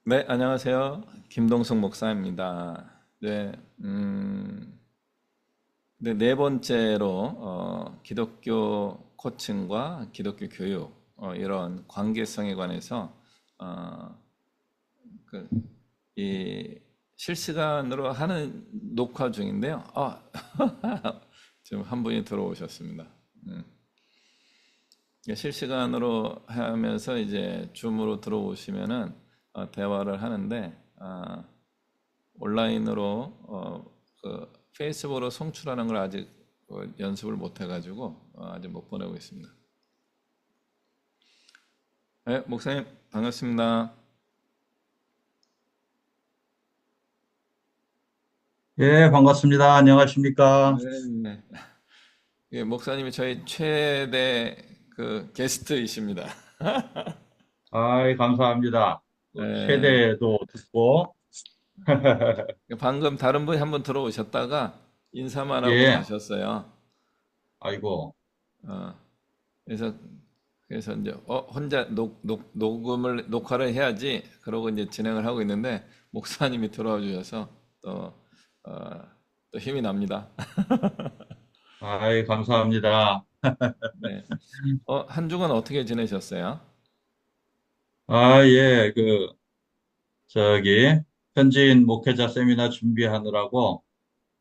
네, 안녕하세요. 김동숙 목사입니다. 네, 네 번째로 기독교 코칭과 기독교 교육 이런 관계성에 관해서 어, 그, 이 실시간으로 하는 녹화 중인데요. 지금 한 분이 들어오셨습니다. 음, 실시간으로 하면서 이제 줌으로 들어오시면은 대화를 하는데 온라인으로 페이스북으로 송출하는 걸 아직 연습을 못 해가지고 아직 못 보내고 있습니다. 네, 목사님 반갑습니다. 예, 반갑습니다. 안녕하십니까? 네. 예, 목사님이 저희 최대 게스트이십니다. 아이, 감사합니다. 또 예, 최대도 듣고, 방금 다른 분이 한 분 들어오셨다가 인사만 하고 예, 가셨어요. 아이고, 어, 그래서 이제 혼자 녹음을 녹화를 해야지 그러고 이제 진행을 하고 있는데 목사님이 들어와 주셔서 또, 어, 또 힘이 납니다. 아이, 감사합니다. 네. 한 주간 어떻게 지내셨어요? 아, 예, 저기, 현지인 목회자 세미나 준비하느라고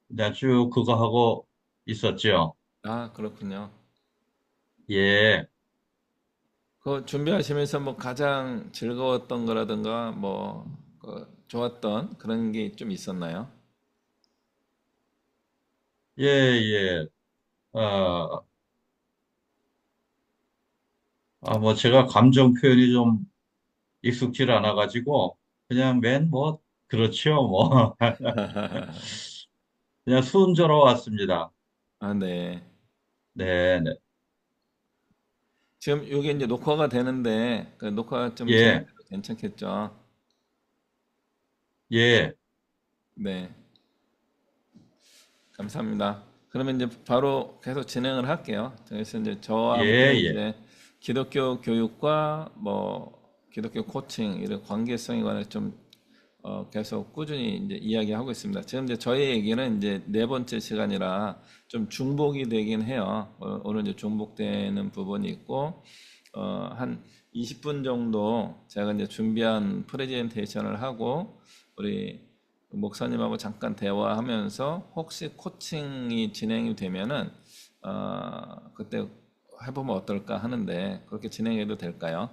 그냥 쭉 그거 하고 있었죠. 아, 그렇군요. 예, 그 준비하시면서 뭐 가장 즐거웠던 거라든가 좋았던 그런 게 좀 있었나요? 예, 예. 어, 뭐 제가 감정 표현이 좀 익숙지 않아가지고, 그냥 그렇죠, 뭐. 그냥 순조로 왔습니다. 아, 네. 네, 네. 지금 이게 이제 녹화가 되는데 그 녹화 좀 예, 진행해도 괜찮겠죠? 예. 네. 감사합니다. 그러면 이제 바로 계속 진행을 할게요. 그래서 이제 저와 예, 함께 예. 이제 기독교 교육과 기독교 코칭 이런 관계성에 관해서 좀 계속 꾸준히 이제 이야기하고 있습니다. 지금 이제 저희 얘기는 이제 네 번째 시간이라 좀 중복이 되긴 해요. 오늘 이제 중복되는 부분이 있고 한 20분 정도 제가 이제 준비한 프레젠테이션을 하고 우리 목사님하고 잠깐 대화하면서 혹시 코칭이 진행이 되면은 그때 해보면 어떨까 하는데 그렇게 진행해도 될까요?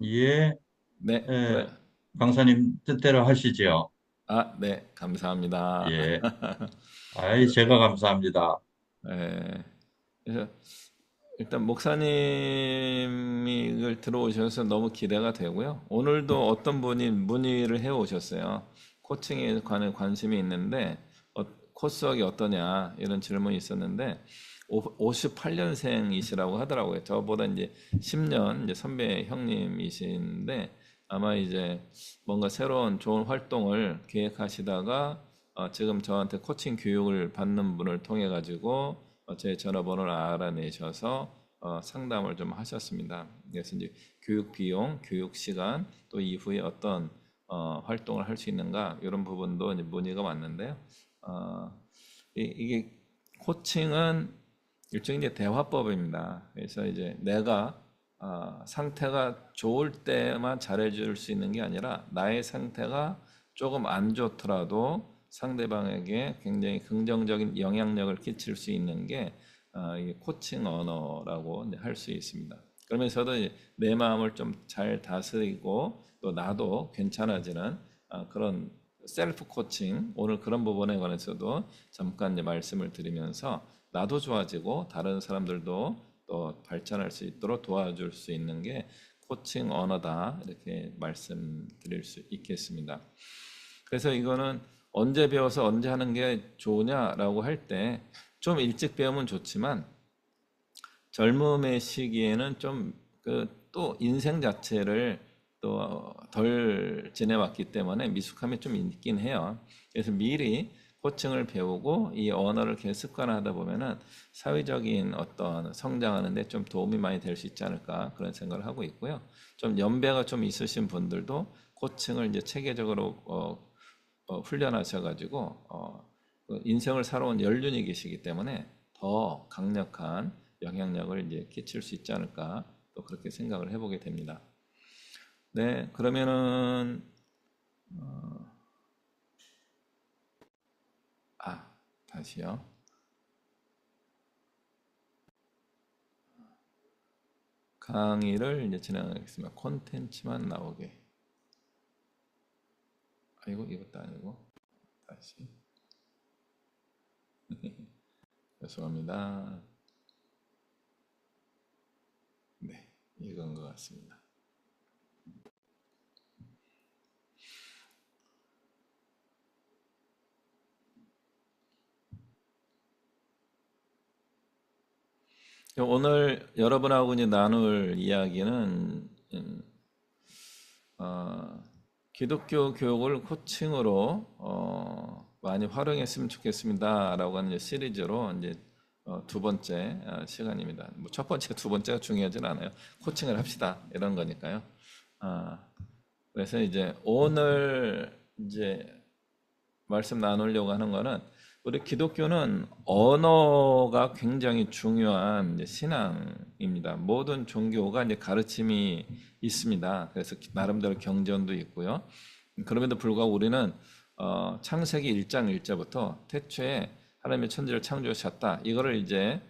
예, 네, 그래. 예. 강사님 뜻대로 하시죠. 네, 감사합니다. 예. 아이, 제가 감사합니다. 예, 그래서 일단 목사님이 이걸 들어오셔서 너무 기대가 되고요. 오늘도 어떤 분이 문의를 해 오셨어요. 코칭에 관한 관심이 있는데 코스웍이 어떠냐 이런 질문이 있었는데 58년생이시라고 하더라고요. 저보다 이제 10년 이제 선배 형님이신데 아마 이제 뭔가 새로운 좋은 활동을 계획하시다가 지금 저한테 코칭 교육을 받는 분을 통해 가지고 제 전화번호를 알아내셔서 상담을 좀 하셨습니다. 그래서 이제 교육 비용, 교육 시간, 또 이후에 어떤 활동을 할 수 있는가 이런 부분도 이제 문의가 왔는데요. 어, 이게 코칭은 일종의 이제 대화법입니다. 그래서 이제 내가 상태가 좋을 때만 잘해줄 수 있는 게 아니라 나의 상태가 조금 안 좋더라도 상대방에게 굉장히 긍정적인 영향력을 끼칠 수 있는 게 이게 코칭 언어라고 할 수 있습니다. 그러면서도 이제 내 마음을 좀 잘 다스리고 또 나도 괜찮아지는 그런 셀프 코칭 오늘 그런 부분에 관해서도 잠깐 이제 말씀을 드리면서 나도 좋아지고 다른 사람들도 또 발전할 수 있도록 도와줄 수 있는 게 코칭 언어다 이렇게 말씀드릴 수 있겠습니다. 그래서 이거는 언제 배워서 언제 하는 게 좋으냐라고 할 때 좀 일찍 배우면 좋지만 젊음의 시기에는 좀 또 인생 자체를 또 덜 지내왔기 때문에 미숙함이 좀 있긴 해요. 그래서 미리 코칭을 배우고 이 언어를 계속 습관화하다 보면은 사회적인 어떤 성장하는 데 좀 도움이 많이 될 수 있지 않을까 그런 생각을 하고 있고요. 좀 연배가 좀 있으신 분들도 코칭을 이제 체계적으로 훈련하셔가지고 그 인생을 살아온 연륜이시기 때문에 더 강력한 영향력을 이제 끼칠 수 있지 않을까 또 그렇게 생각을 해보게 됩니다. 네, 그러면은 다시요. 강의를 이제 진행하겠습니다. 콘텐츠만 나오게. 아이고 이것도 아니고 다시. 죄송합니다. 네, 이건 것 같습니다. 오늘 여러분하고 이제 나눌 이야기는 기독교 교육을 코칭으로 많이 활용했으면 좋겠습니다라고 하는 이제 시리즈로 이제 두 번째 시간입니다. 뭐 첫 번째, 두 번째가 중요하진 않아요. 코칭을 합시다 이런 거니까요. 그래서 이제 오늘 이제 말씀 나누려고 하는 거는 우리 기독교는 언어가 굉장히 중요한 이제 신앙입니다. 모든 종교가 이제 가르침이 있습니다. 그래서 나름대로 경전도 있고요. 그럼에도 불구하고 우리는 창세기 1장 1절부터 태초에 하나님의 천지를 창조하셨다. 이거를 이제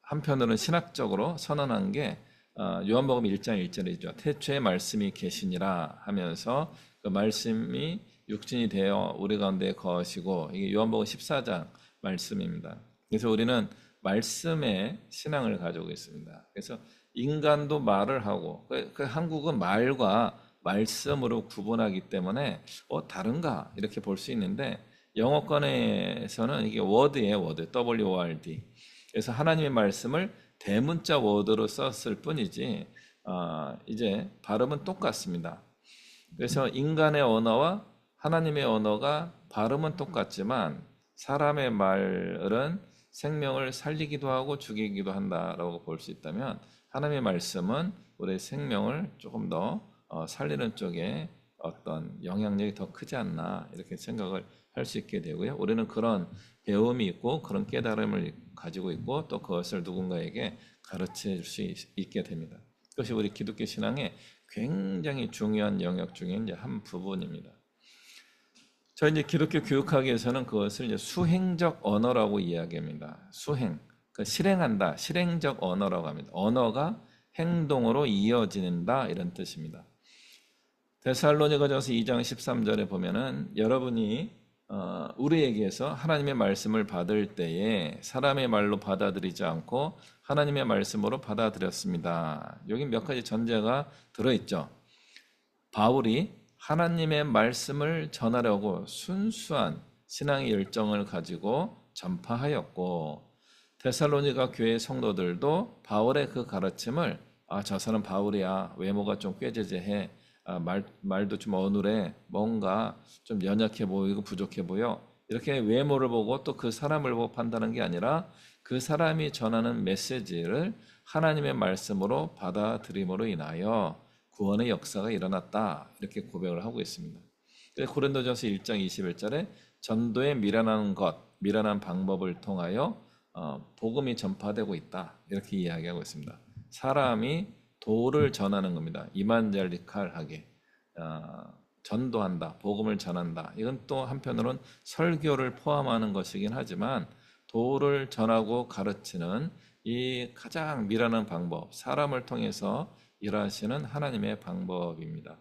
한편으로는 신학적으로 선언한 게 요한복음 1장 1절이죠. 태초에 말씀이 계시니라 하면서 그 말씀이 육신이 되어 우리 가운데 거하시고, 이게 요한복음 14장 말씀입니다. 그래서 우리는 말씀의 신앙을 가지고 있습니다. 그래서 인간도 말을 하고, 그 한국은 말과 말씀으로 구분하기 때문에 다른가 이렇게 볼 수 있는데, 영어권에서는 이게 워드예요. 워드, WORD. 그래서 하나님의 말씀을 대문자 워드로 썼을 뿐이지 이제 발음은 똑같습니다. 그래서 인간의 언어와 하나님의 언어가 발음은 똑같지만 사람의 말은 생명을 살리기도 하고 죽이기도 한다라고 볼 수 있다면, 하나님의 말씀은 우리의 생명을 조금 더 살리는 쪽에 어떤 영향력이 더 크지 않나 이렇게 생각을 할 수 있게 되고요. 우리는 그런 배움이 있고 그런 깨달음을 가지고 있고 또 그것을 누군가에게 가르쳐 줄 수 있게 됩니다. 그것이 우리 기독교 신앙의 굉장히 중요한 영역 중에 이제 한 부분입니다. 저희 이제 기독교 교육학에서는 그것을 이제 수행적 언어라고 이야기합니다. 수행, 그 실행한다, 실행적 언어라고 합니다. 언어가 행동으로 이어진다 이런 뜻입니다. 데살로니가전서 2장 13절에 보면은 여러분이 우리에게서 하나님의 말씀을 받을 때에 사람의 말로 받아들이지 않고 하나님의 말씀으로 받아들였습니다. 여기 몇 가지 전제가 들어있죠. 바울이 하나님의 말씀을 전하려고 순수한 신앙의 열정을 가지고 전파하였고, 데살로니가 교회 성도들도 바울의 그 가르침을 저 사람 바울이야, 외모가 좀 꾀죄죄해, 말도 좀 어눌해, 뭔가 좀 연약해 보이고 부족해 보여, 이렇게 외모를 보고 또 그 사람을 보고 판단하는 게 아니라 그 사람이 전하는 메시지를 하나님의 말씀으로 받아들임으로 인하여 구원의 역사가 일어났다 이렇게 고백을 하고 있습니다. 고린도전서 1장 21절에 전도에 미련한 방법을 통하여 복음이 전파되고 있다 이렇게 이야기하고 있습니다. 사람이 도를 전하는 겁니다. 이만잘리칼하게 전도한다, 복음을 전한다. 이건 또 한편으로는 설교를 포함하는 것이긴 하지만 도를 전하고 가르치는 이 가장 미련한 방법, 사람을 통해서 일하시는 하나님의 방법입니다.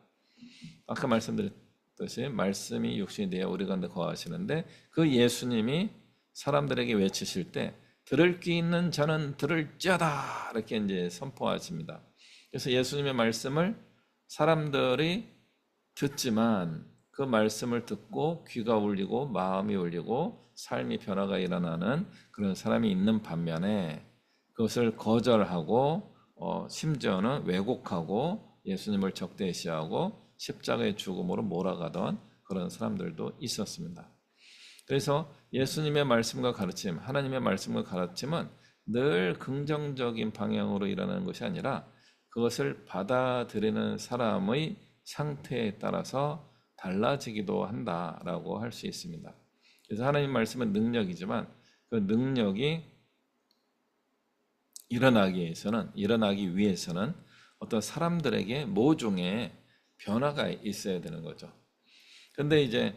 아까 말씀드렸듯이 말씀이 육신이 되어 우리 가운데 거하시는데, 그 예수님이 사람들에게 외치실 때 들을 귀 있는 자는 들을지어다 이렇게 이제 선포하십니다. 그래서 예수님의 말씀을 사람들이 듣지만 그 말씀을 듣고 귀가 울리고 마음이 울리고 삶의 변화가 일어나는 그런 사람이 있는 반면에 그것을 거절하고 심지어는 왜곡하고 예수님을 적대시하고 십자가의 죽음으로 몰아가던 그런 사람들도 있었습니다. 그래서 예수님의 말씀과 가르침, 하나님의 말씀과 가르침은 늘 긍정적인 방향으로 일어나는 것이 아니라 그것을 받아들이는 사람의 상태에 따라서 달라지기도 한다라고 할 수 있습니다. 그래서 하나님 말씀은 능력이지만 그 능력이 일어나기 위해서는 어떤 사람들에게 모종의 변화가 있어야 되는 거죠. 근데 이제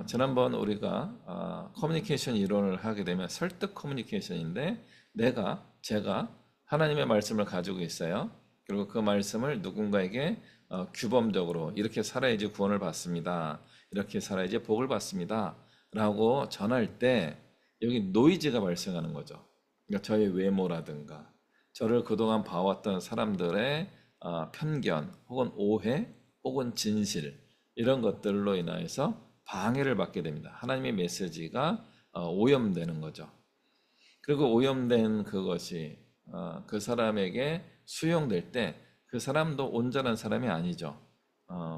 지난번 우리가 커뮤니케이션 이론을 하게 되면 설득 커뮤니케이션인데 제가 하나님의 말씀을 가지고 있어요. 그리고 그 말씀을 누군가에게 규범적으로 이렇게 살아야지 구원을 받습니다. 이렇게 살아야지 복을 받습니다. 라고 전할 때 여기 노이즈가 발생하는 거죠. 그러니까 저의 외모라든가 저를 그동안 봐왔던 사람들의 편견 혹은 오해 혹은 진실 이런 것들로 인하여서 방해를 받게 됩니다. 하나님의 메시지가 오염되는 거죠. 그리고 오염된 그것이 그 사람에게 수용될 때 그 사람도 온전한 사람이 아니죠.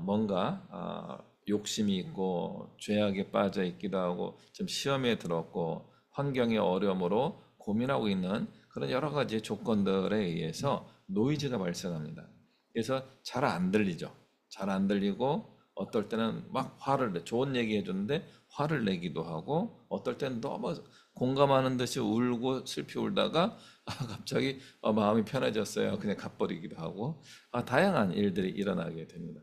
뭔가 욕심이 있고 죄악에 빠져 있기도 하고 좀 시험에 들었고 환경의 어려움으로 고민하고 있는 그런 여러 가지 조건들에 의해서 노이즈가 발생합니다. 그래서 잘 안 들리죠. 잘 안 들리고 어떨 때는 막 좋은 얘기 해주는데 화를 내기도 하고 어떨 때는 너무 공감하는 듯이 울고 슬피 울다가 갑자기 마음이 편해졌어요. 그냥 가버리기도 하고 다양한 일들이 일어나게 됩니다.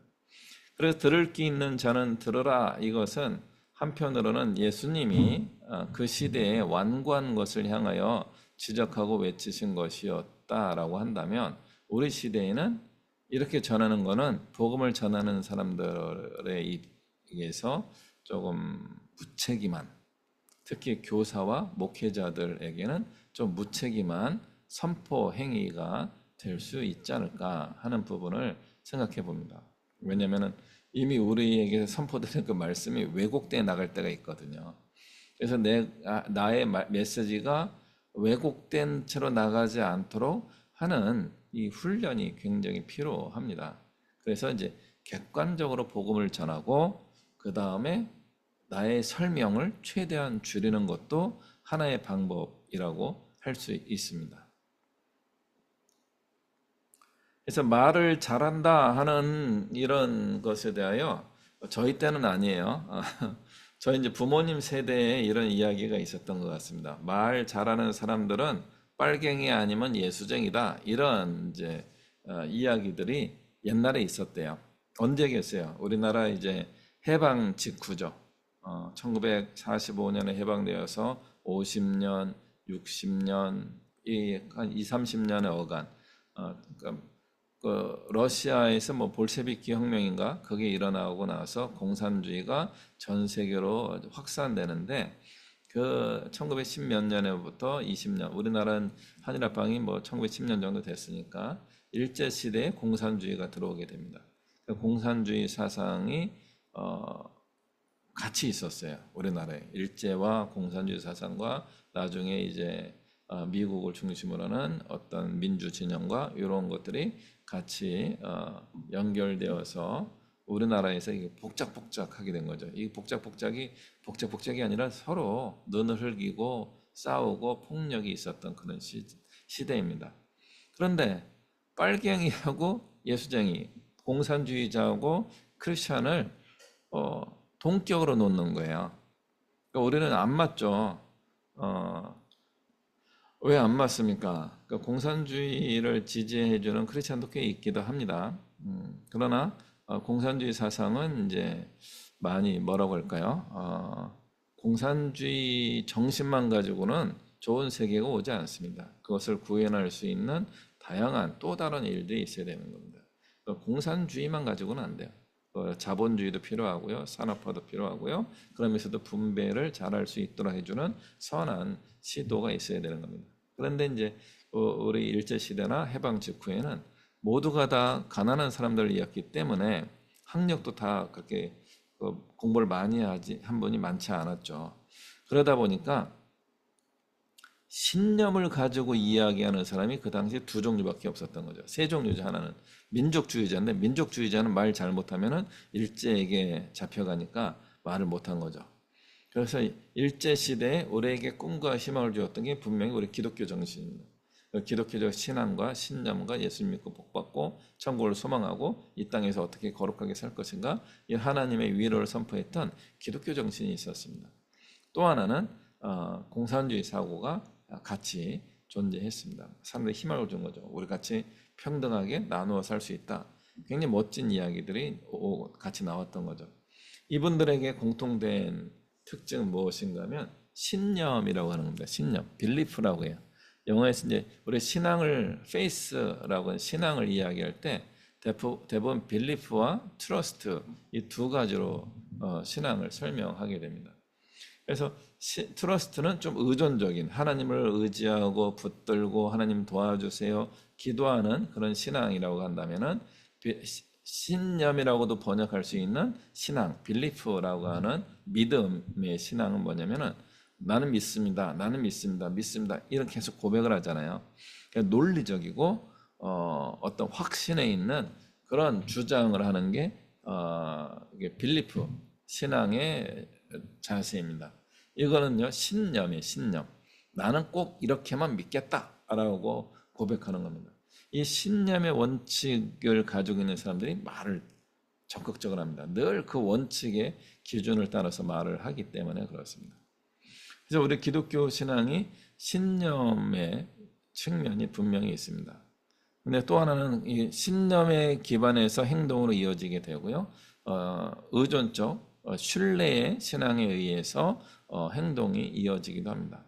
그래서 들을 귀 있는 자는 들으라. 이것은 한편으로는 예수님이 그 시대에 완고한 것을 향하여 지적하고 외치신 것이었다라고 한다면 우리 시대에는 이렇게 전하는 것은 복음을 전하는 사람들에 의해서 조금 무책임한, 특히 교사와 목회자들에게는 좀 무책임한 선포 행위가 될 수 있지 않을까 하는 부분을 생각해 봅니다. 왜냐하면 이미 우리에게 선포되는 그 말씀이 왜곡되어 나갈 때가 있거든요. 그래서 나의 메시지가 왜곡된 채로 나가지 않도록 하는 이 훈련이 굉장히 필요합니다. 그래서 이제 객관적으로 복음을 전하고 그 다음에 나의 설명을 최대한 줄이는 것도 하나의 방법이라고 할 수 있습니다. 그래서 말을 잘한다 하는 이런 것에 대하여 저희 때는 아니에요. 저희 이제 부모님 세대에 이런 이야기가 있었던 것 같습니다. 말 잘하는 사람들은 빨갱이 아니면 예수쟁이다. 이런 이제 이야기들이 옛날에 있었대요. 언제겠어요? 우리나라 이제 해방 직후죠. 1945년에 해방되어서 50년, 60년, 한 2, 30년의 어간. 그러니까 그 러시아에서 뭐 볼셰비키 혁명인가 그게 일어나고 나서 공산주의가 전 세계로 확산되는데 그 1910 몇 년에부터 20년 우리나라는 한일합방이 뭐 1910년 정도 됐으니까 일제 시대에 공산주의가 들어오게 됩니다. 그 공산주의 사상이 같이 있었어요. 우리나라에 일제와 공산주의 사상과 나중에 이제 미국을 중심으로 하는 어떤 민주 진영과 이런 것들이 같이 연결되어서 우리나라에서 이게 복작복작하게 된 거죠. 이 복작복작이 아니라 서로 눈을 흘기고 싸우고 폭력이 있었던 그런 시대입니다. 그런데 빨갱이하고 예수쟁이, 공산주의자하고 크리스천을 동격으로 놓는 거예요. 그러니까 우리는 안 맞죠. 왜 안 맞습니까? 그러니까 공산주의를 지지해주는 크리스찬도 꽤 있기도 합니다. 그러나 공산주의 사상은 이제 많이 뭐라고 할까요? 공산주의 정신만 가지고는 좋은 세계가 오지 않습니다. 그것을 구현할 수 있는 다양한 또 다른 일들이 있어야 되는 겁니다. 공산주의만 가지고는 안 돼요. 자본주의도 필요하고요, 산업화도 필요하고요. 그러면서도 분배를 잘할 수 있도록 해주는 선한 시도가 있어야 되는 겁니다. 그런데 이제 우리 일제 시대나 해방 직후에는 모두가 다 가난한 사람들이었기 때문에 학력도 다 그렇게 공부를 많이 한 분이 많지 않았죠. 그러다 보니까 신념을 가지고 이야기하는 사람이 그 당시에 두 종류밖에 없었던 거죠. 세 종류죠. 하나는 민족주의자인데 민족주의자는 말 잘못하면은 일제에게 잡혀가니까 말을 못한 거죠. 그래서 일제 시대에 우리에게 꿈과 희망을 주었던 게 분명히 우리 기독교 정신입니다. 기독교적 신앙과 신념과 예수 믿고 복받고 천국을 소망하고 이 땅에서 어떻게 거룩하게 살 것인가, 이 하나님의 위로를 선포했던 기독교 정신이 있었습니다. 또 하나는 공산주의 사고가 같이 존재했습니다. 사람들이 희망을 준 거죠. 우리 같이 평등하게 나누어 살 수 있다. 굉장히 멋진 이야기들이 같이 나왔던 거죠. 이분들에게 공통된 특징은 무엇인가 하면 신념이라고 하는 겁니다. 신념, 빌리프라고 해요. 영어에서 이제 우리 신앙을 페이스라고 하는 신앙을 이야기할 때 대부분 빌리프와 트러스트 이 두 가지로 신앙을 설명하게 됩니다. 그래서 트러스트는 좀 의존적인 하나님을 의지하고 붙들고 하나님 도와주세요 기도하는 그런 신앙이라고 한다면은 신념이라고도 번역할 수 있는 신앙, 빌리프라고 하는 믿음의 신앙은 뭐냐면은 나는 믿습니다, 나는 믿습니다, 믿습니다 이렇게 계속 고백을 하잖아요. 그러니까 논리적이고 어떤 확신에 있는 그런 주장을 하는 게 이게 빌리프 신앙의 자세입니다. 이거는요 신념이에요. 신념. 나는 꼭 이렇게만 믿겠다라고 고백하는 겁니다. 이 신념의 원칙을 가지고 있는 사람들이 말을 적극적으로 합니다. 늘 그 원칙의 기준을 따라서 말을 하기 때문에 그렇습니다. 그래서 우리 기독교 신앙이 신념의 측면이 분명히 있습니다. 근데 또 하나는 이 신념에 기반해서 행동으로 이어지게 되고요. 의존적 신뢰의 신앙에 의해서 행동이 이어지기도 합니다.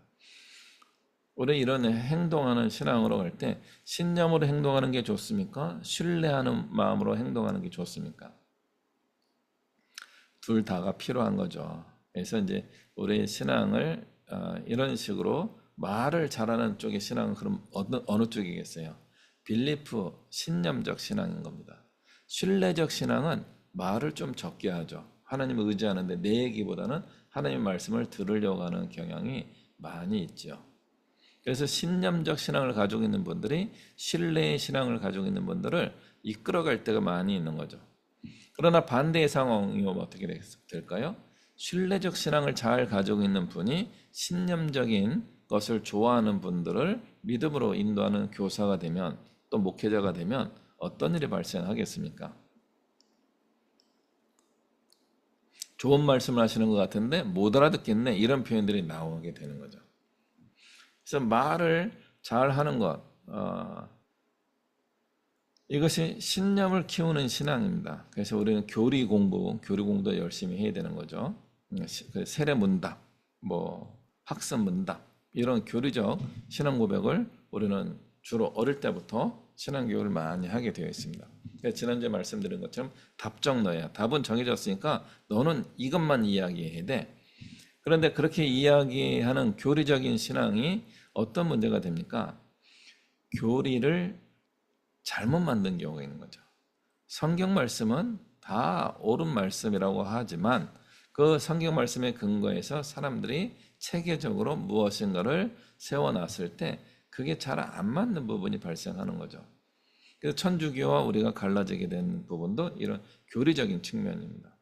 우리 이런 행동하는 신앙으로 갈 때 신념으로 행동하는 게 좋습니까? 신뢰하는 마음으로 행동하는 게 좋습니까? 둘 다가 필요한 거죠. 그래서 이제 우리 신앙을 이런 식으로 말을 잘하는 쪽의 신앙은 그럼 어느 쪽이겠어요? 빌리프, 신념적 신앙인 겁니다. 신뢰적 신앙은 말을 좀 적게 하죠. 하나님을 의지하는데 내 얘기보다는 하나님의 말씀을 들으려고 하는 경향이 많이 있죠. 그래서 신념적 신앙을 가지고 있는 분들이 신뢰의 신앙을 가지고 있는 분들을 이끌어갈 때가 많이 있는 거죠. 그러나 반대의 상황이 오면 어떻게 될까요? 신뢰적 신앙을 잘 가지고 있는 분이 신념적인 것을 좋아하는 분들을 믿음으로 인도하는 교사가 되면 또 목회자가 되면 어떤 일이 발생하겠습니까? 좋은 말씀을 하시는 것 같은데 못 알아듣겠네 이런 표현들이 나오게 되는 거죠. 그래서 말을 잘 하는 것 이것이 신념을 키우는 신앙입니다. 그래서 우리는 교리 공부도 열심히 해야 되는 거죠. 세례 문답, 학습 문답 이런 교리적 신앙 고백을 우리는 주로 어릴 때부터 신앙 교육을 많이 하게 되어 있습니다. 지난주에 말씀드린 것처럼 답정 너야. 답은 정해졌으니까 너는 이것만 이야기해야 돼. 그런데 그렇게 이야기하는 교리적인 신앙이 어떤 문제가 됩니까? 교리를 잘못 만든 경우가 있는 거죠. 성경 말씀은 다 옳은 말씀이라고 하지만 그 성경 말씀에 근거해서 사람들이 체계적으로 무엇인가를 세워놨을 때 그게 잘 안 맞는 부분이 발생하는 거죠. 그래서 천주교와 우리가 갈라지게 된 부분도 이런 교리적인 측면입니다.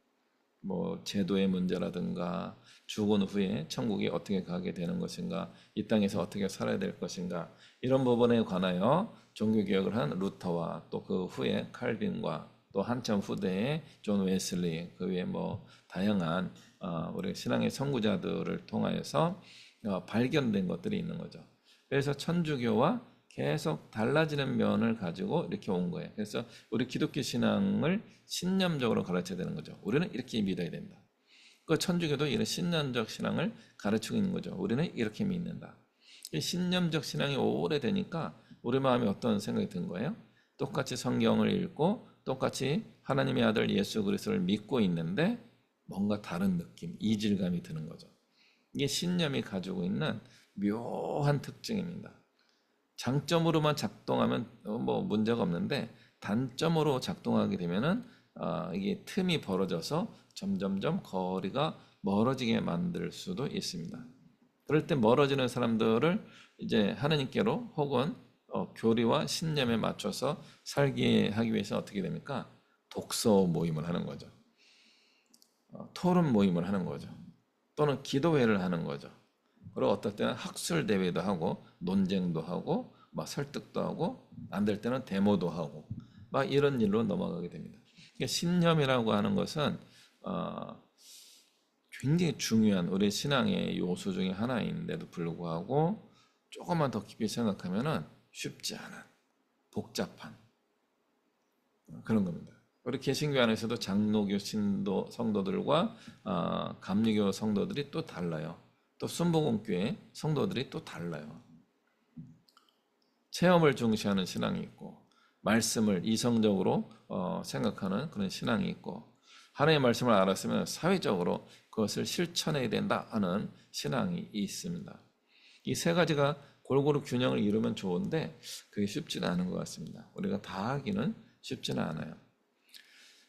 제도의 문제라든가 죽은 후에 천국에 어떻게 가게 되는 것인가, 이 땅에서 어떻게 살아야 될 것인가 이런 부분에 관하여 종교개혁을 한 루터와 또 그 후에 칼빈과 또 한참 후대의 존 웨슬리 그 외에 다양한 우리 신앙의 선구자들을 통하여서 발견된 것들이 있는 거죠. 그래서 천주교와 계속 달라지는 면을 가지고 이렇게 온 거예요. 그래서 우리 기독교 신앙을 신념적으로 가르쳐야 되는 거죠. 우리는 이렇게 믿어야 된다. 그 천주교도 이런 신념적 신앙을 가르치고 있는 거죠. 우리는 이렇게 믿는다. 이 신념적 신앙이 오래되니까 우리 마음에 어떤 생각이 든 거예요? 똑같이 성경을 읽고 똑같이 하나님의 아들 예수 그리스도를 믿고 있는데 뭔가 다른 느낌, 이질감이 드는 거죠. 이게 신념이 가지고 있는 묘한 특징입니다. 장점으로만 작동하면 문제가 없는데 단점으로 작동하게 되면은 이게 틈이 벌어져서 점점점 거리가 멀어지게 만들 수도 있습니다. 그럴 때 멀어지는 사람들을 이제 하나님께로 혹은 교리와 신념에 맞춰서 살게 하기 위해서 어떻게 됩니까? 독서 모임을 하는 거죠. 토론 모임을 하는 거죠. 또는 기도회를 하는 거죠. 그리고 어떨 때는 학술 대회도 하고 논쟁도 하고 막 설득도 하고 안 될 때는 데모도 하고 막 이런 일로 넘어가게 됩니다. 그러니까 신념이라고 하는 것은 굉장히 중요한 우리 신앙의 요소 중에 하나인데도 불구하고 조금만 더 깊이 생각하면은 쉽지 않은 복잡한 그런 겁니다. 우리 개신교 안에서도 장로교 신도 성도들과 감리교 성도들이 또 달라요. 또 순복음교회 성도들이 또 달라요. 체험을 중시하는 신앙이 있고 말씀을 이성적으로 생각하는 그런 신앙이 있고 하나님의 말씀을 알았으면 사회적으로 그것을 실천해야 된다 하는 신앙이 있습니다. 이 세 가지가 골고루 균형을 이루면 좋은데 그게 쉽지는 않은 것 같습니다. 우리가 다 하기는 쉽지는 않아요.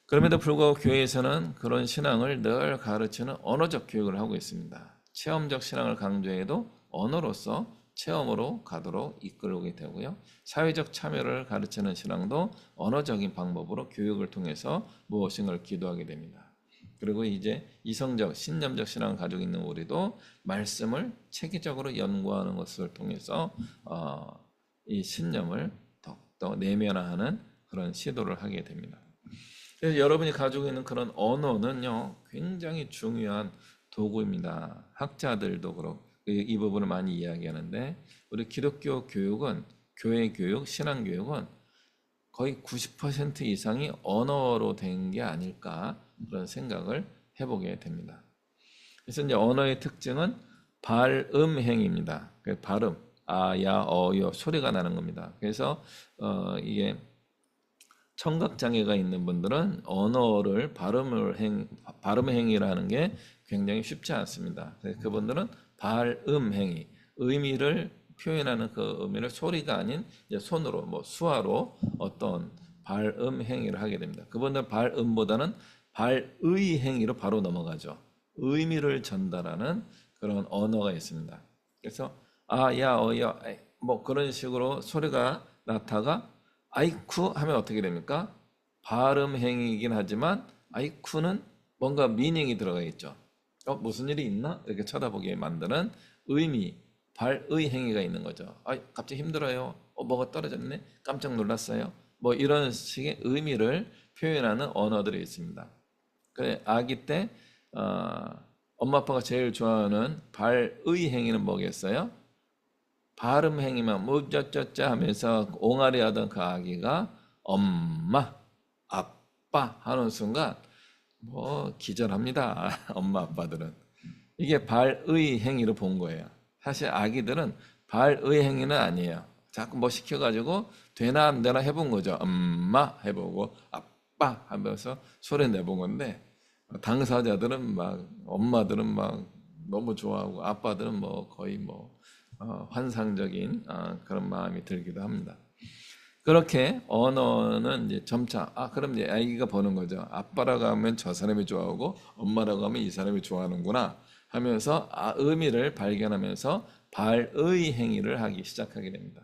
그럼에도 불구하고 교회에서는 그런 신앙을 늘 가르치는 언어적 교육을 하고 있습니다. 체험적 신앙을 강조해도 언어로서 체험으로 가도록 이끌게 되고요. 사회적 참여를 가르치는 신앙도 언어적인 방법으로 교육을 통해서 무엇인가를 기도하게 됩니다. 그리고 이제 이성적, 신념적 신앙을 가지고 있는 우리도 말씀을 체계적으로 연구하는 것을 통해서 이 신념을 더욱더 내면화하는 그런 시도를 하게 됩니다. 그래서 여러분이 가지고 있는 그런 언어는요, 굉장히 중요한 도구입니다. 학자들도 그렇고 이 부분을 많이 이야기하는데 우리 기독교 교육은 교회 교육, 신앙 교육은 거의 90% 이상이 언어로 된 게 아닐까 그런 생각을 해보게 됩니다. 그래서 이제 언어의 특징은 발음행입니다. 발음, 아, 야, 어, 요 소리가 나는 겁니다. 그래서 이게 청각 장애가 있는 분들은 언어를 발음 행위라는 게 굉장히 쉽지 않습니다. 그래서 그분들은 발음 행위, 의미를 표현하는 그 의미를 소리가 아닌 이제 손으로 뭐 수화로 어떤 발음 행위를 하게 됩니다. 그분들 발음보다는 발의 행위로 바로 넘어가죠. 의미를 전달하는 그런 언어가 있습니다. 그래서 아, 야, 어, 야, 뭐 그런 식으로 소리가 나다가 아이쿠 하면 어떻게 됩니까? 발음 행위이긴 하지만 아이쿠는 뭔가 미닝이 들어가 있죠. 무슨 일이 있나? 이렇게 쳐다보게 만드는 의미, 발의 행위가 있는 거죠. 갑자기 힘들어요. 뭐가 떨어졌네? 깜짝 놀랐어요. 뭐 이런 식의 의미를 표현하는 언어들이 있습니다. 그래, 아기 때 엄마 아빠가 제일 좋아하는 발의 행위는 뭐겠어요? 발음 행위만 무쩌쩌쩌 하면서 옹알이 하던 그 아기가 엄마, 아빠 하는 순간 뭐 기절합니다. 엄마 아빠들은. 이게 발의 행위로 본 거예요. 사실 아기들은 발의 행위는 아니에요. 자꾸 뭐 시켜가지고 되나 안 되나 해본 거죠. 엄마 해보고 아빠 하면서 소리 내본 건데 당사자들은 막 엄마들은 막 너무 좋아하고 아빠들은 뭐 거의 뭐 환상적인 그런 마음이 들기도 합니다. 그렇게 언어는 이제 점차 그럼 이제 아이가 보는 거죠. 아빠라고 하면 저 사람이 좋아하고 엄마라고 하면 이 사람이 좋아하는구나 하면서 의미를 발견하면서 발의 행위를 하기 시작하게 됩니다.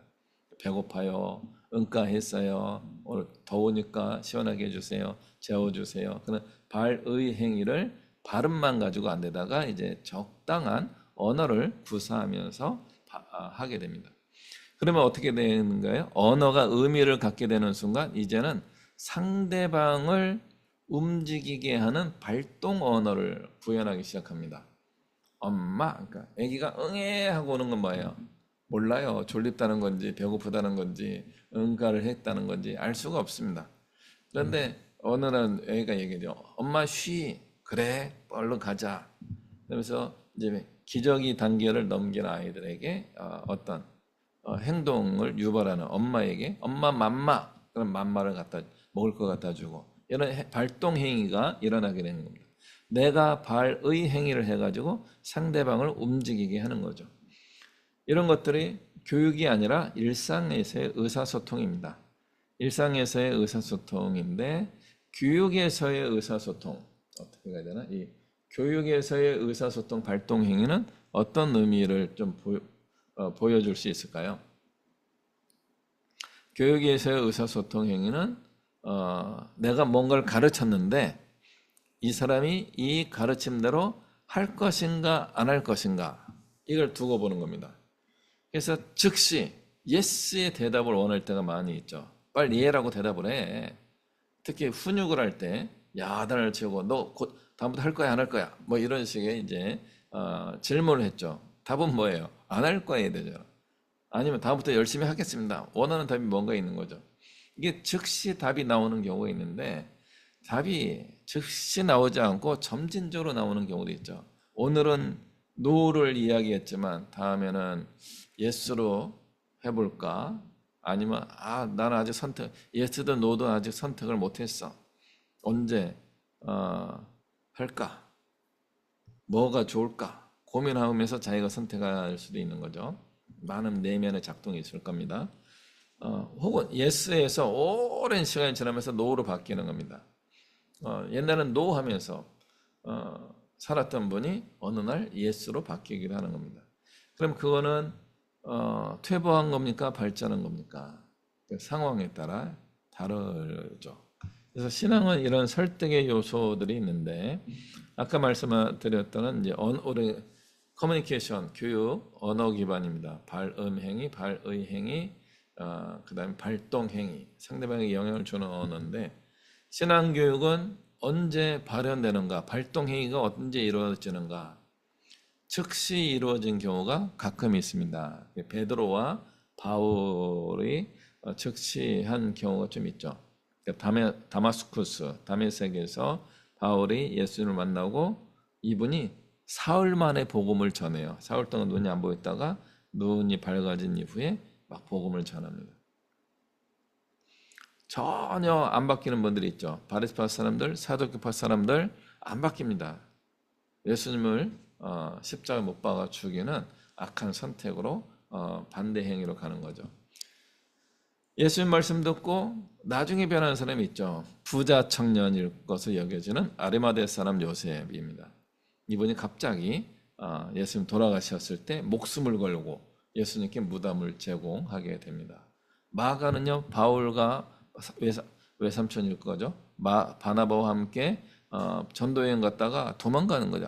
배고파요. 응가했어요. 오늘 더우니까 시원하게 해주세요. 재워주세요. 그런 발의 행위를 발음만 가지고 안 되다가 이제 적당한 언어를 구사하면서 하게 됩니다. 그러면 어떻게 되는가요? 언어가 의미를 갖게 되는 순간 이제는 상대방을 움직이게 하는 발동 언어를 구현하기 시작합니다. 엄마, 그러니까 아기가 응애 하고 오는 건 뭐예요? 몰라요. 졸립다는 건지 배고프다는 건지 응가를 했다는 건지 알 수가 없습니다. 그런데 어느 날 애가 얘기해요. 엄마 쉬. 그래. 얼른 가자. 그러면서 이제 기저귀 단계를 넘긴 아이들에게 어떤 행동을 유발하는 엄마에게 엄마 맘마 그런 맘마를 갖다 먹을 거 갖다 주고 이런 발동 행위가 일어나게 되는 겁니다. 내가 발의 행위를 해가지고 상대방을 움직이게 하는 거죠. 이런 것들이 교육이 아니라 일상에서의 의사소통입니다. 일상에서의 의사소통인데 교육에서의 의사소통 어떻게 해야 되나? 이 교육에서의 의사소통 발동 행위는 어떤 의미를 좀 보여줄 수 있을까요? 교육에서의 의사소통 행위는 내가 뭔가를 가르쳤는데 이 사람이 이 가르침대로 할 것인가 안 할 것인가 이걸 두고 보는 겁니다. 그래서 즉시 예스의 대답을 원할 때가 많이 있죠. 빨리 예라고 대답을 해. 특히 훈육을 할 때 야단을 치고 너 곧 다음부터 할 거야 안 할 거야 뭐 이런 식의 이제 질문을 했죠. 답은 뭐예요? 안 할 거야 되죠. 아니면 다음부터 열심히 하겠습니다. 원하는 답이 뭔가 있는 거죠. 이게 즉시 답이 나오는 경우가 있는데 답이 즉시 나오지 않고 점진적으로 나오는 경우도 있죠. 오늘은 노를 이야기했지만 다음에는 예스로 해볼까? 아니면 나는 아직 예스든 노든 아직 선택을 못했어. 언제 할까? 뭐가 좋을까? 고민하면서 자기가 선택할 수도 있는 거죠. 많은 내면의 작동이 있을 겁니다. 혹은 예스에서 오랜 시간이 지나면서 노로 바뀌는 겁니다. 옛날엔 노 하면서 살았던 분이 어느 날 예스로 바뀌기도 하는 겁니다. 그럼 그거는 퇴보한 겁니까? 발전한 겁니까? 그 상황에 따라 다르죠. 그래서 신앙은 이런 설득의 요소들이 있는데 아까 말씀드렸던 이제 우리 커뮤니케이션, 교육, 언어 기반입니다. 발음행위, 발의행위, 그다음에 발동행위, 상대방에게 영향을 주는 언어인데 신앙교육은 언제 발현되는가, 발동행위가 언제 이루어지는가, 즉시 이루어진 경우가 가끔 있습니다. 베드로와 바울이 즉시 한 경우가 좀 있죠. 다마스쿠스, 다메섹에서 바울이 예수님을 만나고 이분이 사흘 만에 복음을 전해요. 사흘 동안 눈이 안 보였다가 눈이 밝아진 이후에 막 복음을 전합니다. 전혀 안 바뀌는 분들이 있죠. 바리새파 사람들, 사두개파 사람들 안 바뀝니다. 예수님을 십자가 못 박아 죽이는 악한 선택으로 반대 행위로 가는 거죠. 예수님 말씀 듣고 나중에 변하는 사람이 있죠. 부자 청년일 것으로 여겨지는 아리마대 사람 요셉입니다. 이분이 갑자기 예수님 돌아가셨을 때 목숨을 걸고 예수님께 무덤을 제공하게 됩니다. 마가는요, 바울과 외삼촌일 거죠. 바나바와 함께 전도여행 갔다가 도망가는 거죠.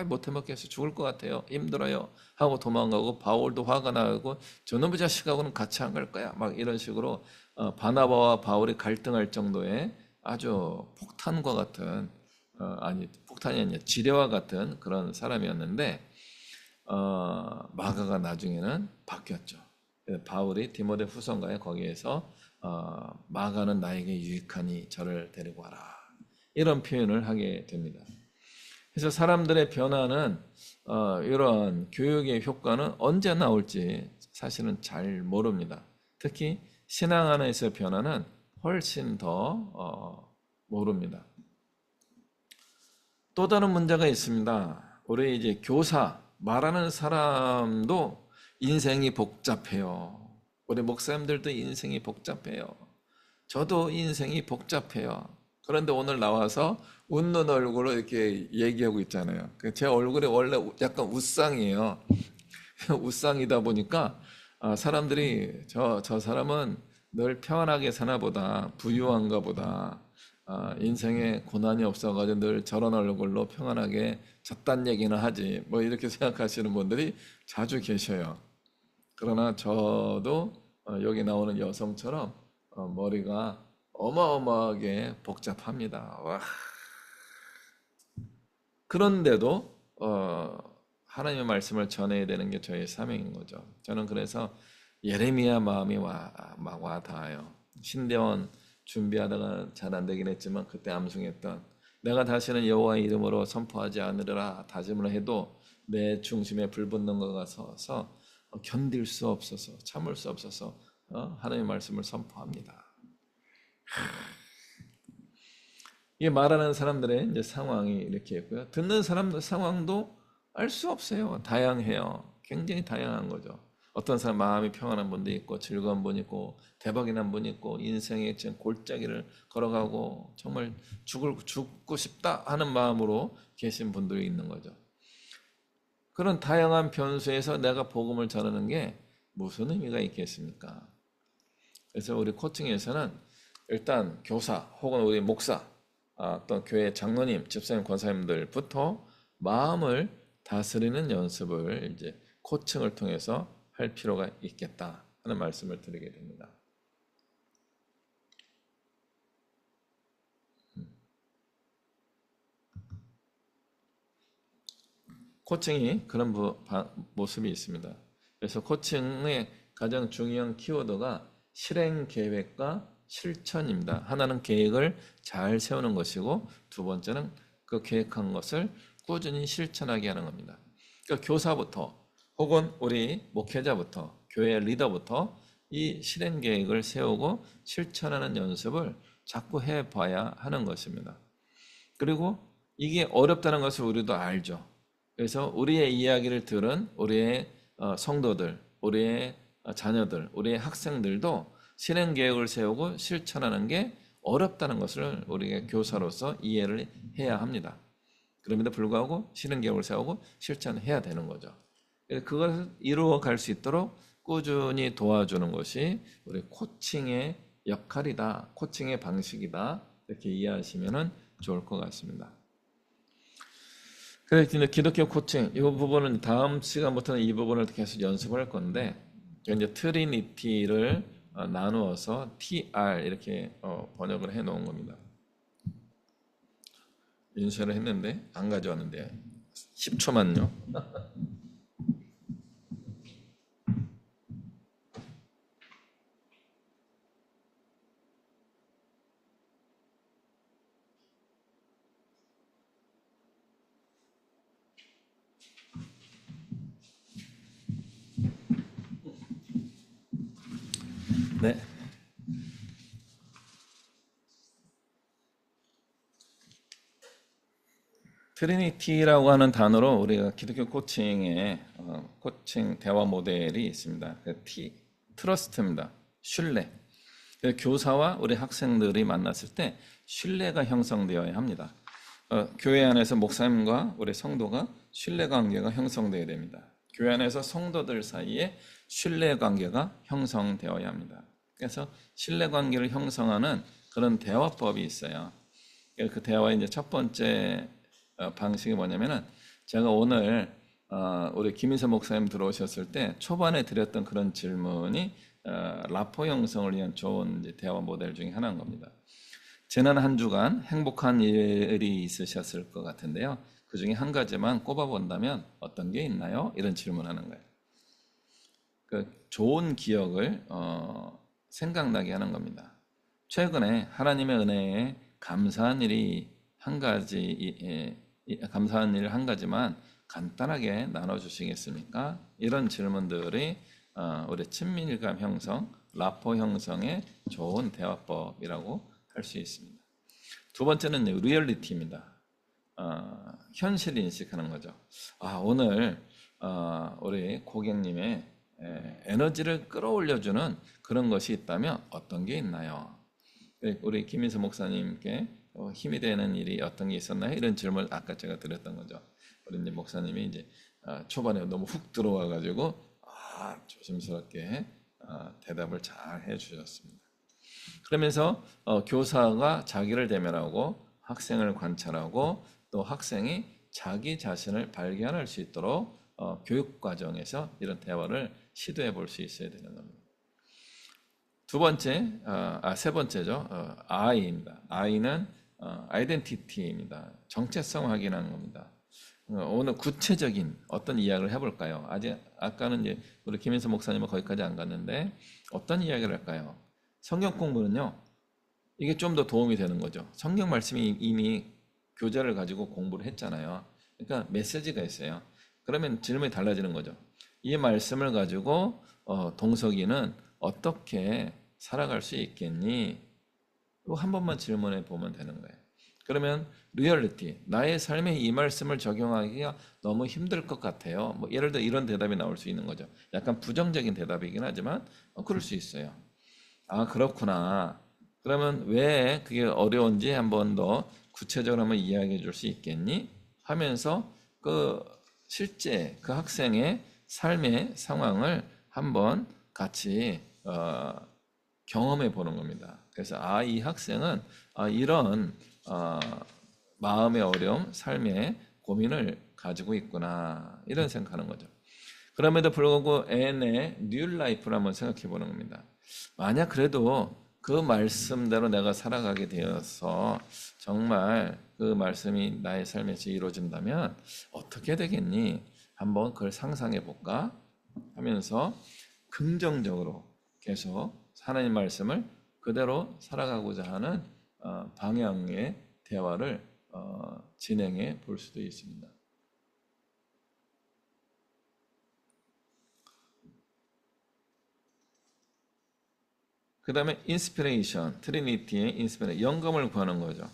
못 해먹겠어. 죽을 것 같아요. 힘들어요. 하고 도망가고 바울도 화가 나고 저놈의 자식하고는 같이 안 갈 거야. 막 이런 식으로 바나바와 바울이 갈등할 정도의 아주 폭탄과 같은 폭탄이 아니라 지뢰와 같은 그런 사람이었는데 마가가 나중에는 바뀌었죠. 바울이 디모데 후서인가에 거기에서 마가는 나에게 유익하니 저를 데리고 와라. 이런 표현을 하게 됩니다. 그래서 사람들의 변화는 이런 교육의 효과는 언제 나올지 사실은 잘 모릅니다. 특히 신앙 안에서의 변화는 훨씬 더 모릅니다. 또 다른 문제가 있습니다. 우리 이제 교사, 말하는 사람도 인생이 복잡해요. 우리 목사님들도 인생이 복잡해요. 저도 인생이 복잡해요. 그런데 오늘 나와서 웃는 얼굴로 이렇게 얘기하고 있잖아요. 제 얼굴이 원래 약간 웃상이에요. 웃상이다 보니까 사람들이 저 사람은 늘 평안하게 사나 보다, 부유한가 보다, 인생에 고난이 없어가지고 늘 저런 얼굴로 평안하게 저딴 얘기는 하지, 뭐 이렇게 생각하시는 분들이 자주 계셔요. 그러나 저도 여기 나오는 여성처럼 머리가 어마어마하게 복잡합니다. 와. 그런데도 하나님의 말씀을 전해야 되는 게 저의 사명인 거죠. 저는 그래서 예레미야 마음이 막 와닿아요. 신대원 준비하다가 잘 안 되긴 했지만 그때 암송했던 내가 다시는 여호와의 이름으로 선포하지 않으리라 다짐을 해도 내 중심에 불 붙는 것 같아서 견딜 수 없어서 참을 수 없어서 하나님의 말씀을 선포합니다. 이게 말하는 사람들의 이제 상황이 이렇게 있고요. 듣는 사람들 상황도 알 수 없어요. 다양해요. 굉장히 다양한 거죠. 어떤 사람 마음이 평안한 분도 있고 즐거운 분이 있고 대박이 난 분이 있고 인생의 지금 골짜기를 걸어가고 정말 죽고 싶다 하는 마음으로 계신 분들이 있는 거죠. 그런 다양한 변수에서 내가 복음을 전하는 게 무슨 의미가 있겠습니까? 그래서 우리 코칭에서는 일단 교사 혹은 우리 목사, 또 교회 장로님, 집사님, 권사님들부터 마음을 다스리는 연습을 이제 코칭을 통해서 할 필요가 있겠다 하는 말씀을 드리게 됩니다. 코칭이 그런 모습이 있습니다. 그래서 코칭의 가장 중요한 키워드가 실행 계획과 실천입니다. 하나는 계획을 잘 세우는 것이고 두 번째는 그 계획한 것을 꾸준히 실천하게 하는 겁니다. 그러니까 교사부터 혹은 우리 목회자부터 교회 리더부터 이 실행 계획을 세우고 실천하는 연습을 자꾸 해봐야 하는 것입니다. 그리고 이게 어렵다는 것을 우리도 알죠. 그래서 우리의 이야기를 들은 우리의 성도들, 우리의 자녀들, 우리의 학생들도 실행 계획을 세우고 실천하는 게 어렵다는 것을 우리가 교사로서 이해를 해야 합니다. 그럼에도 불구하고 실행 계획을 세우고 실천해야 되는 거죠. 그것을 이루어 갈 수 있도록 꾸준히 도와주는 것이 우리 코칭의 역할이다, 코칭의 방식이다, 이렇게 이해하시면 좋을 것 같습니다. 그래서 기독교 코칭 이 부분은 다음 시간부터는 이 부분을 계속 연습할 건데 이제 트리니티를 나누어서 TR 이렇게 번역을 해 놓은 겁니다. 인쇄를 했는데 안 가져왔는데 10초만요. 네. 트리니티라고 하는 단어로 우리가 기독교 코칭의 코칭 대화 모델이 있습니다. 트러스트입니다. 신뢰. 교사와 우리 학생들이 만났을 때 신뢰가 형성되어야 합니다. 교회 안에서 목사님과 우리 성도가 신뢰 관계가 형성되어야 됩니다. 교회 안에서 성도들 사이에 신뢰 관계가 형성되어야 합니다. 그래서 신뢰 관계를 형성하는 그런 대화법이 있어요. 그 대화의 이제 첫 번째 방식이 뭐냐면은 제가 오늘 우리 김인서 목사님 들어오셨을 때 초반에 드렸던 그런 질문이 라포 형성을 위한 좋은 이제 대화 모델 중에 하나인 겁니다. 지난 한 주간 행복한 일이 있으셨을 것 같은데요. 그 중에 한 가지만 꼽아본다면 어떤 게 있나요? 이런 질문하는 거예요. 그 좋은 기억을 생각나게 하는 겁니다. 최근에 하나님의 은혜에 감사한 일이 한 가지, 감사한 일 한 가지만 간단하게 나눠주시겠습니까? 이런 질문들이 우리 친밀감 형성, 라포 형성의 좋은 대화법이라고 할 수 있습니다. 두 번째는 리얼리티입니다. 현실 인식하는 거죠. 오늘 우리 고객님의 에너지를 끌어올려주는 그런 것이 있다면 어떤 게 있나요? 우리 김인수 목사님께 힘이 되는 일이 어떤 게 있었나요? 이런 질문을 아까 제가 드렸던 거죠. 우리 이제 목사님이 이제 초반에 너무 훅 들어와가지고 조심스럽게 대답을 잘 해주셨습니다. 그러면서 교사가 자기를 대면하고 학생을 관찰하고 또 학생이 자기 자신을 발견할 수 있도록 교육 과정에서 이런 대화를 시도해 볼 수 있어야 되는 겁니다. 세 번째죠. I입니다. I는 아이덴티티입니다. 정체성 확인하는 겁니다. 오늘 구체적인 어떤 이야기를 해볼까요? 아까는 이제 우리 김인수 목사님은 거기까지 안 갔는데 어떤 이야기를 할까요? 성경 공부는요, 이게 좀 더 도움이 되는 거죠. 성경 말씀이 이미 교재를 가지고 공부를 했잖아요. 그러니까 메시지가 있어요. 그러면 질문이 달라지는 거죠. 이 말씀을 가지고 동석이는 어떻게 살아갈 수 있겠니? 이거 한 번만 질문해 보면 되는 거예요. 그러면 리얼리티, 나의 삶에 이 말씀을 적용하기가 너무 힘들 것 같아요. 뭐 예를 들어 이런 대답이 나올 수 있는 거죠. 약간 부정적인 대답이긴 하지만 그럴 수 있어요. 그렇구나. 그러면 왜 그게 어려운지 한 번 더 구체적으로 한번 이야기해 줄 수 있겠니? 하면서 실제 그 학생의 삶의 상황을 한번 같이 경험해 보는 겁니다. 그래서 이 학생은 이런 마음의 어려움, 삶의 고민을 가지고 있구나 이런 생각하는 거죠. 그럼에도 불구하고 N의 뉴 라이프를 한번 생각해 보는 겁니다. 만약 그래도 그 말씀대로 내가 살아가게 되어서 정말 그 말씀이 나의 삶에서 이루어진다면 어떻게 되겠니? 한번 그걸 상상해 볼까? 하면서 긍정적으로 계속 하나님 말씀을 그대로 살아가고자 하는 방향의 대화를 진행해 볼 수도 있습니다. 그 다음에 인스피레이션, 트리니티의 인스피레이션, 영감을 구하는 거죠.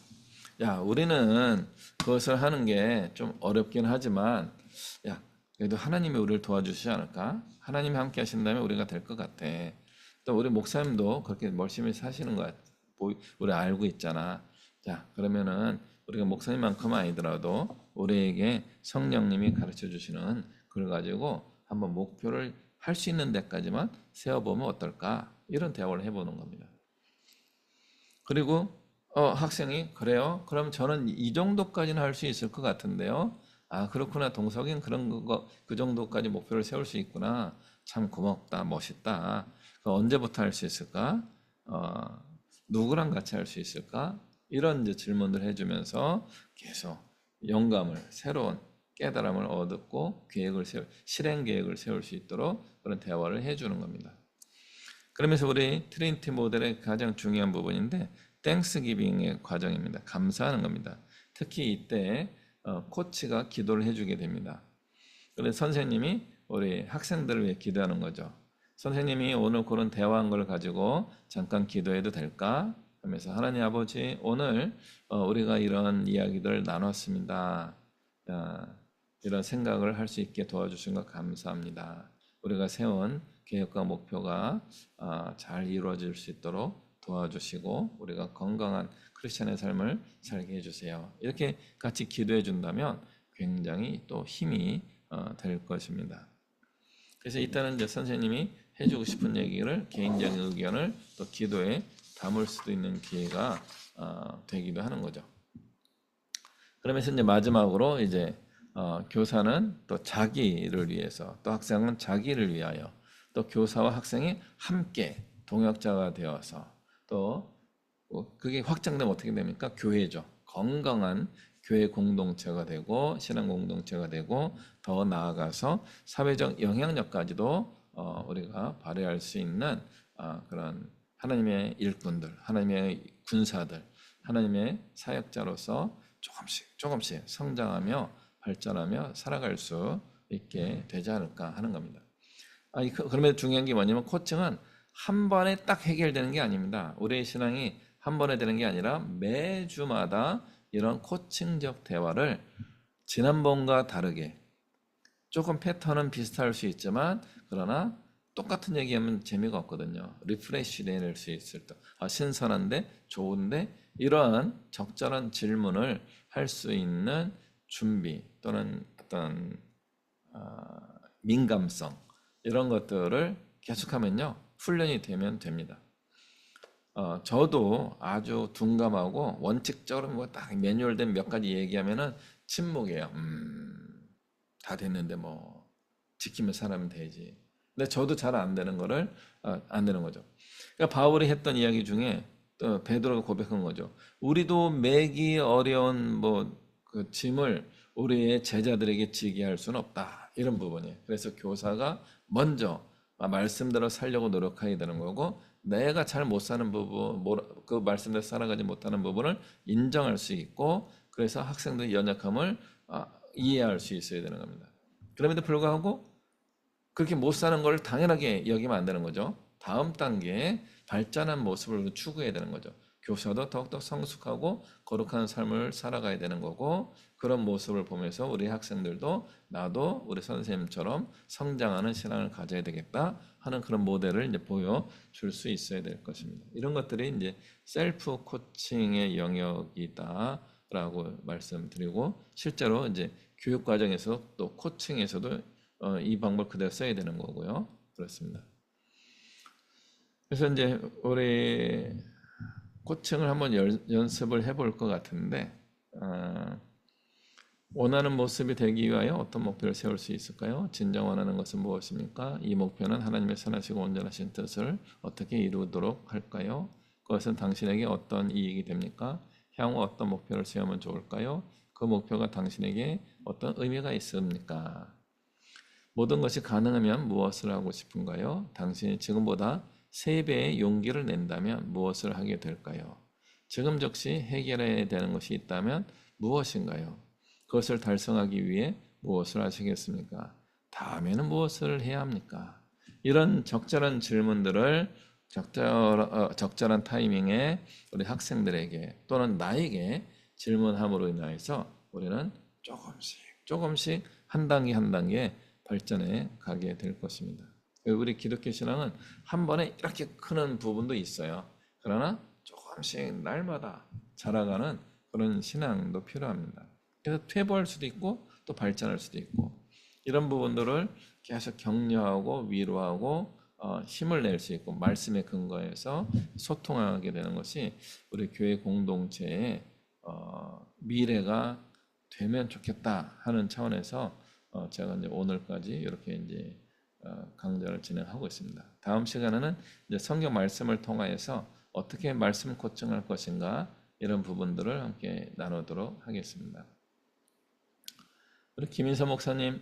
야, 우리는 그것을 하는 게 좀 어렵긴 하지만, 야, 그래도 하나님이 우리를 도와주시지 않을까? 하나님이 함께 하신다면 우리가 될 것 같아. 또 우리 목사님도 그렇게 열심히 사시는 것 같아. 우리 알고 있잖아. 자, 그러면은 우리가 목사님만큼은 아니더라도 우리에게 성령님이 가르쳐 주시는 걸 가지고 한번 목표를 할 수 있는 데까지만 세워보면 어떨까? 이런 대화를 해보는 겁니다. 그리고 학생이 그래요? 그럼 저는 이 정도까지는 할 수 있을 것 같은데요. 아, 그렇구나. 동석이는 그런 거, 그 정도까지 목표를 세울 수 있구나. 참 고맙다. 멋있다. 그 언제부터 할 수 있을까? 어, 누구랑 같이 할 수 있을까? 이런 이제 질문들 해주면서 계속 영감을, 새로운 깨달음을 얻고 실행 계획을 세울 수 있도록 그런 대화를 해주는 겁니다. 그러면서 우리 트리니티 모델의 가장 중요한 부분인데 땡스 기빙의 과정입니다. 감사하는 겁니다. 특히 이때 코치가 기도를 해주게 됩니다. 그래서 선생님이 우리 학생들을 위해 기도하는 거죠. 선생님이 오늘 그런 대화한 걸 가지고 잠깐 기도해도 될까? 하면서 하나님 아버지 오늘 우리가 이런 이야기들 나눴습니다. 이런 생각을 할 수 있게 도와주신 것 감사합니다. 우리가 세운 계획과 목표가 잘 이루어질 수 있도록 도와주시고 우리가 건강한 크리스천의 삶을 살게 해주세요. 이렇게 같이 기도해 준다면 굉장히 또 힘이 될 것입니다. 그래서 이때는 이제 선생님이 해주고 싶은 얘기를 개인적인 의견을 또 기도에 담을 수도 있는 기회가 되기도 하는 거죠. 그러면서 이제 마지막으로 이제 교사는 또 자기를 위해서 또 학생은 자기를 위하여 또 교사와 학생이 함께 동역자가 되어서 또 그게 확장되면 어떻게 됩니까? 교회죠. 건강한 교회 공동체가 되고 신앙 공동체가 되고 더 나아가서 사회적 영향력까지도 우리가 발휘할 수 있는 그런 하나님의 일꾼들, 하나님의 군사들, 하나님의 사역자로서 조금씩 성장하며 발전하며 살아갈 수 있게 되지 않을까 하는 겁니다. 그러면 중요한 게 뭐냐면 코칭은 한 번에 딱 해결되는 게 아닙니다. 우리의 신앙이 한 번에 되는 게 아니라 매주마다 이런 코칭적 대화를 지난번과 다르게 조금 패턴은 비슷할 수 있지만 그러나 똑같은 얘기하면 재미가 없거든요. 리프레시 될 수 있을 때 신선한데 좋은데 이러한 적절한 질문을 할 수 있는 준비 또는 어떤 민감성 이런 것들을 계속하면요 훈련이 되면 됩니다. 저도 아주 둔감하고 원칙적으로 뭐 딱 매뉴얼된 몇 가지 얘기하면은 침묵이에요. 다 됐는데 뭐 지키며 살면 되지. 근데 저도 잘 안 되는 거를 안 되는 거죠. 그러니까 바울이 했던 이야기 중에 또 베드로가 고백한 거죠. 우리도 매기 어려운 뭐 그 짐을 우리의 제자들에게 지게 할 수는 없다. 이런 부분이에요. 그래서 교사가 먼저 말씀대로 살려고 노력해야 되는 거고 내가 잘 못 사는 부분, 그 말씀대로 살아가지 못하는 부분을 인정할 수 있고 그래서 학생들의 연약함을 이해할 수 있어야 되는 겁니다. 그럼에도 불구하고 그렇게 못 사는 걸 당연하게 여기면 안 되는 거죠. 다음 단계에 발전한 모습을 추구해야 되는 거죠. 교사도 더욱더 성숙하고 거룩한 삶을 살아가야 되는 거고 그런 모습을 보면서 우리 학생들도 나도 우리 선생님처럼 성장하는 신앙을 가져야 되겠다 하는 그런 모델을 이제 보여줄 수 있어야 될 것입니다. 이런 것들이 이제 셀프 코칭의 영역이다라고 말씀드리고 실제로 이제 교육 과정에서 또 코칭에서도 이 방법 그대로 써야 되는 거고요. 그렇습니다. 그래서 이제 우리 코칭을 한번 연습을 해볼 것 같은데 원하는 모습이 되기 위하여 어떤 목표를 세울 수 있을까요? 진정 원하는 것은 무엇입니까? 이 목표는 하나님의 선하시고 온전하신 뜻을 어떻게 이루도록 할까요? 그것은 당신에게 어떤 이익이 됩니까? 향후 어떤 목표를 세우면 좋을까요? 그 목표가 당신에게 어떤 의미가 있습니까? 모든 것이 가능하면 무엇을 하고 싶은가요? 당신이 지금보다 3배의 용기를 낸다면 무엇을 하게 될까요? 지금 즉시 해결해야 되는 것이 있다면 무엇인가요? 그것을 달성하기 위해 무엇을 하시겠습니까? 다음에는 무엇을 해야 합니까? 이런 적절한 질문들을 적절한 타이밍에 우리 학생들에게 또는 나에게 질문함으로 인하여서 우리는 조금씩 한 단계 한 단계 발전해 가게 될 것입니다. 우리 기독교 신앙은 한 번에 이렇게 크는 부분도 있어요. 그러나 조금씩 날마다 자라가는 그런 신앙도 필요합니다. 그래서 퇴보할 수도 있고 또 발전할 수도 있고 이런 부분들을 계속 격려하고 위로하고 힘을 낼 수 있고 말씀에 근거해서 소통하게 되는 것이 우리 교회 공동체의 미래가 되면 좋겠다 하는 차원에서 제가 이제 오늘까지 이렇게 이제 강좌를 진행하고 있습니다. 다음 시간에는 이제 성경 말씀을 통하여서 어떻게 말씀 코칭할 것인가 이런 부분들을 함께 나누도록 하겠습니다. 우리 김인서 목사님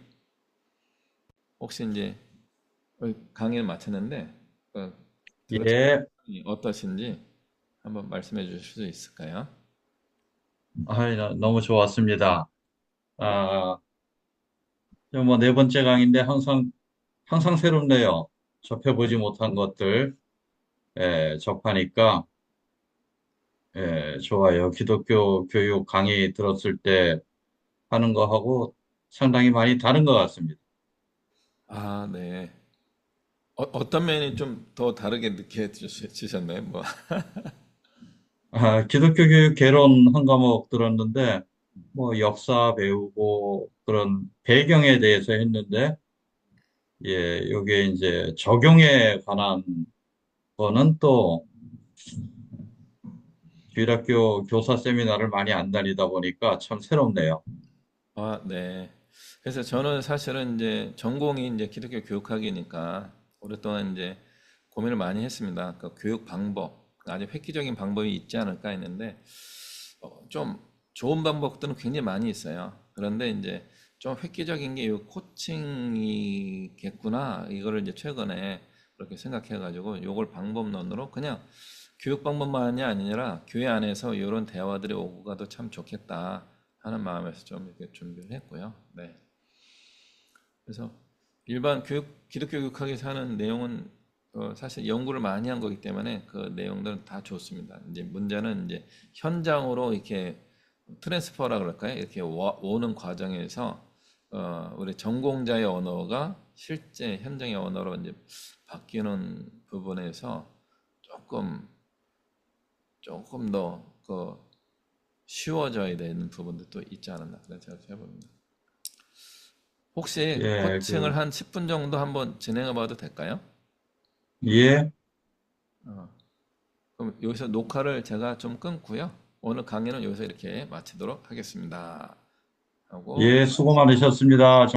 혹시 이제 강의를 마쳤는데 예, 들으셨더니 어떠신지 한번 말씀해 주실 수 있을까요? 너무 좋았습니다. 아, 뭐 네 번째 강인데 항상 새롭네요. 접해보지 못한 것들, 접하니까, 좋아요. 기독교 교육 강의 들었을 때 하는 거하고 상당히 많이 다른 것 같습니다. 아, 네. 어떤 면이 좀 더 다르게 느껴지셨나요? 뭐. 기독교 교육 개론 한 과목 들었는데, 뭐 역사 배우고 그런 배경에 대해서 했는데, 요게 이제 적용에 관한 거는 또 주일학교 교사 세미나를 많이 안 다니다 보니까 참 새롭네요. 아, 네. 그래서 저는 사실은 이제 전공이 이제 기독교 교육학이니까 오랫동안 이제 고민을 많이 했습니다. 그 교육 방법, 아주 획기적인 방법이 있지 않을까 했는데 좀 좋은 방법들은 굉장히 많이 있어요. 그런데 이제 좀 획기적인 게 이 코칭이겠구나. 이거를 이제 최근에 그렇게 생각해가지고 이걸 방법론으로 그냥 교육 방법만이 아니라 교회 안에서 이런 대화들이 오고 가도 참 좋겠다 하는 마음에서 좀 이렇게 준비를 했고요. 네. 그래서 일반 기독교 교육학에서 하는 내용은 사실 연구를 많이 한 거기 때문에 그 내용들은 다 좋습니다. 이제 문제는 이제 현장으로 이렇게 트랜스퍼라 그럴까요? 이렇게 오는 과정에서 우리 전공자의 언어가 실제 현장의 언어로 이제 바뀌는 부분에서 조금 더 쉬워져야 되는 부분도 있지 않았나 그런 생각을 해봅니다. 혹시 예, 코칭을 한 10분 정도 한번 진행해 봐도 될까요? 예, 어, 그럼 여기서 녹화를 제가 좀 끊고요. 오늘 강의는 여기서 이렇게 마치도록 하겠습니다. 하고 수고 많으셨습니다.